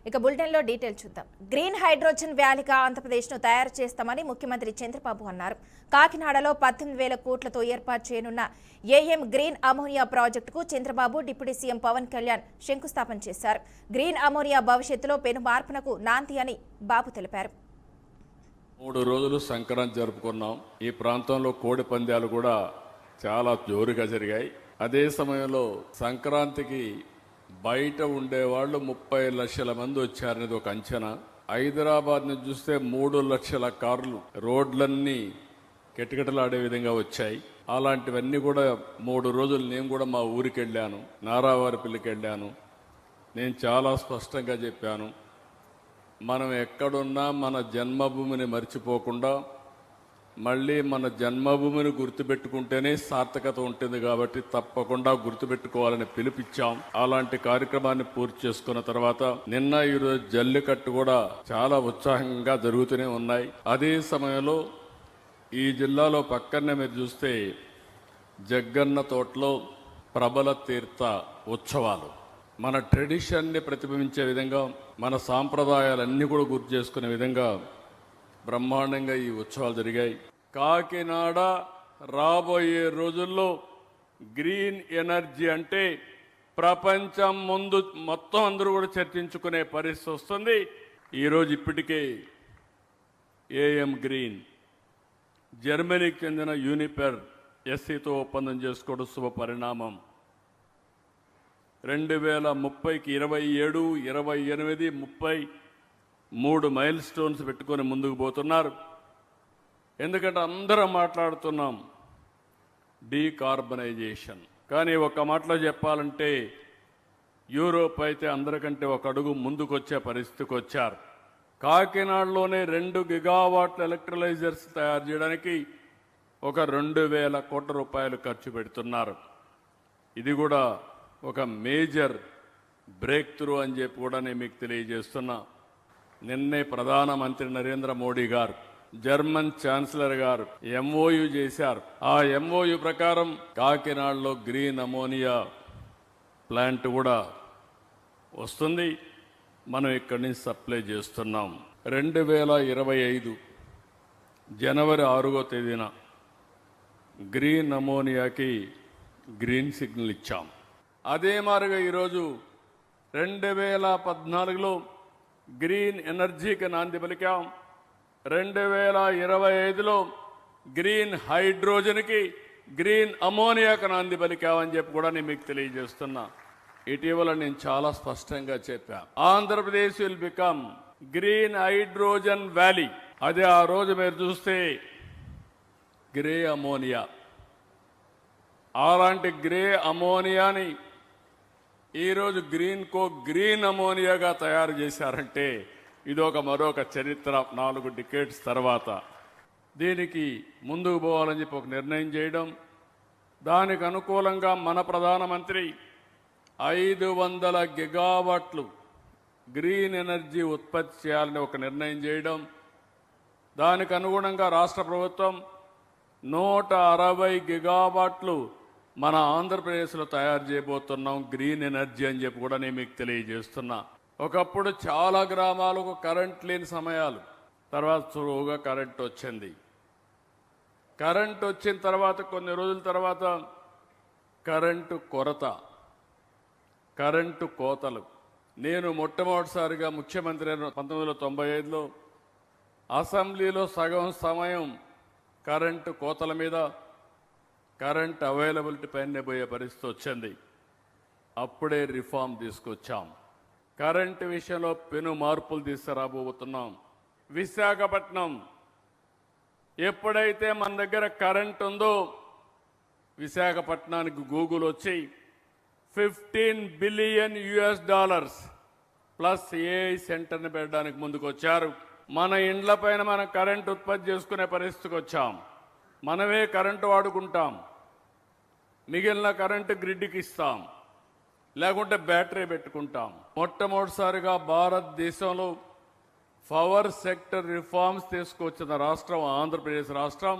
ఇక బులెటిన్లో డీటెయిల్ చూద్దాం. గ్రీన్ హైడ్రోజన్ వ్యాలీగా ఆంధ్రప్రదేశ్ను తయారు చేస్తామని ముఖ్యమంత్రి చంద్రబాబు అన్నారు. కాకినాడలో 18,000 కోట్లతో ఏర్పాటు చేయనున్న ఏఎం గ్రీన్ అమోనియా ప్రాజెక్టుకు చంద్రబాబు, డిప్యూటీ సీఎం పవన్ కళ్యాణ్ శంకుస్థాపన చేశారు. గ్రీన్ అమోనియా భవిష్యత్తులో పెను మార్పునకు నాంది అని బాబు తెలిపారు. 3 రోజులు సంక్రాంతి జరుపుకున్నాం. ఈ ప్రాంతంలో కోడి పందాలు కూడా చాలా జోరుగా జరిగాయి. అదే సమయంలో సంక్రాంతికి బయట ఉండేవాళ్ళు 30 లక్షల మంది వచ్చారనేది ఒక అంచనా. హైదరాబాద్ ని చూస్తే 3 లక్షల కార్లు రోడ్లన్నీ కిటకిటలాడే విధంగా వచ్చాయి. అలాంటివన్నీ కూడా 3 రోజులు నేను కూడా మా ఊరికి వెళ్ళాను, నారావారిపల్లికి వెళ్ళాను. నేను చాలా స్పష్టంగా చెప్పాను, మనం ఎక్కడున్నా మన జన్మభూమిని మర్చిపోకుండా మళ్ళీ మన జన్మభూమిని గుర్తుపెట్టుకుంటేనే సార్థకత ఉంటుంది. కాబట్టి తప్పకుండా గుర్తుపెట్టుకోవాలని పిలుపిచ్చాం. అలాంటి కార్యక్రమాన్ని పూర్తి చేసుకున్న తర్వాత నిన్న ఈరోజు జల్లికట్టు కూడా చాలా ఉత్సాహంగా జరుగుతూనే ఉన్నాయి. అదే సమయంలో ఈ జిల్లాలో పక్కనే మీరు చూస్తే జగ్గన్న తోటలో ప్రబల తీర్థ ఉత్సవాలు మన ట్రెడిషన్ని ప్రతిబింబించే విధంగా, మన సాంప్రదాయాలన్నీ కూడా గుర్తు చేసుకునే విధంగా బ్రహ్మాండంగా ఈ ఉత్సవాలు జరిగాయి. కాకినాడ రాబోయే రోజుల్లో గ్రీన్ ఎనర్జీ అంటే ప్రపంచం ముందు మొత్తం అందరూ కూడా చర్చించుకునే పరిస్థితి వస్తుంది. ఈరోజు ఇప్పటికే ఏఎం గ్రీన్ జర్మనీకి చెందిన యూనిపెర్ ఎస్సీతో ఒప్పందం చేసుకోవడం శుభ పరిణామం. 2030కి 27, 28, 30 3 మైల్ స్టోన్స్ పెట్టుకొని ముందుకు పోతున్నారు. ఎందుకంటే అందరం మాట్లాడుతున్నాం డీకార్బనైజేషన్, కానీ ఒక మాటలో చెప్పాలంటే యూరోప్ అయితే అందరికంటే ఒక అడుగు ముందుకొచ్చే పరిస్థితికి వచ్చారు. కాకినాడలోనే 2 గిగావాట్ల ఎలక్ట్రలైజర్స్ తయారు చేయడానికి ఒక 2,000 కోట్ల రూపాయలు ఖర్చు పెడుతున్నారు. ఇది కూడా ఒక మేజర్ బ్రేక్ త్రూ అని చెప్పి కూడా నేను మీకు తెలియజేస్తున్నా. నిన్నే ప్రధానమంత్రి నరేంద్ర మోడీ గారు, జర్మన్ ఛాన్సలర్ గారు ఎంఓయు చేశారు. ఆ ఎంఓయు ప్రకారం కాకినాడలో గ్రీన్ అమోనియా ప్లాంట్ కూడా వస్తుంది. మనం ఇక్కడి నుంచి సప్లై చేస్తున్నాం. 2025 జనవరి 6వ తేదీన గ్రీన్ అమోనియాకి గ్రీన్ సిగ్నల్ ఇచ్చాం. అదే మారుగా ఈరోజు 2014లో గ్రీన్ ఎనర్జీకి నాంది పలికాం. 2025లో గ్రీన్ హైడ్రోజన్కి, గ్రీన్ అమోనియాకి నాంది పలికామని చెప్పి కూడా నేను మీకు తెలియజేస్తున్నా. ఇటీవల నేను చాలా స్పష్టంగా చెప్పా, Andhra Pradesh will become green hydrogen valley. అదే ఆ రోజు మీరు చూస్తే గ్రే అమోనియా, అలాంటి గ్రే అమోనియాని ఈరోజు గ్రీన్ అమోనియాగా తయారు చేశారంటే ఇదొక మరొక చరిత్ర. 4 డికేడ్స్ తర్వాత దీనికి ముందుకు పోవాలని చెప్పి ఒక నిర్ణయం చేయడం, దానికి అనుకూలంగా మన ప్రధానమంత్రి 500 గిగావాట్లు గ్రీన్ ఎనర్జీ ఉత్పత్తి చేయాలని ఒక నిర్ణయం చేయడం, దానికి అనుగుణంగా రాష్ట్ర ప్రభుత్వం 160 గిగావాట్లు మన ఆంధ్రప్రదేశ్లో తయారు చేయబోతున్నాం గ్రీన్ ఎనర్జీ అని చెప్పి కూడా నేను మీకు తెలియజేస్తున్నా. ఒకప్పుడు చాలా గ్రామాలకు కరెంట్ లేని సమయాలు, తర్వాత సులువుగా కరెంట్ వచ్చింది. కరెంట్ వచ్చిన తర్వాత కొన్ని రోజుల తర్వాత కరెంటు కొరత, కరెంటు కోతలు. నేను మొట్టమొదటిసారిగా ముఖ్యమంత్రి 1995లో అసెంబ్లీలో సగం సమయం కరెంటు కోతల మీద, కరెంట్ అవైలబిలిటీ పైనే పోయే పరిస్థితి వచ్చింది. అప్పుడే రిఫార్మ్ తీసుకొచ్చాం. కరెంటు విషయంలో పెను మార్పులు తీసుకురాబోతున్నాం. విశాఖపట్నం ఎప్పుడైతే మన దగ్గర కరెంట్ ఉందో, విశాఖపట్నానికి గూగుల్ వచ్చి $15 బిలియన్ ప్లస్ ఏఐ సెంటర్ని పెట్టడానికి ముందుకు వచ్చారు. మన ఇండ్ల పైన మనం కరెంట్ ఉత్పత్తి చేసుకునే పరిస్థితికి వచ్చాం. మనమే కరెంటు వాడుకుంటాం, మిగిలిన కరెంటు గ్రిడ్కి ఇస్తాం, లేకుంటే బ్యాటరీ పెట్టుకుంటాం. మొట్టమొదటిసారిగా భారతదేశంలో పవర్ సెక్టర్ రిఫార్మ్స్ తీసుకొచ్చిన రాష్ట్రం ఆంధ్రప్రదేశ్ రాష్ట్రం.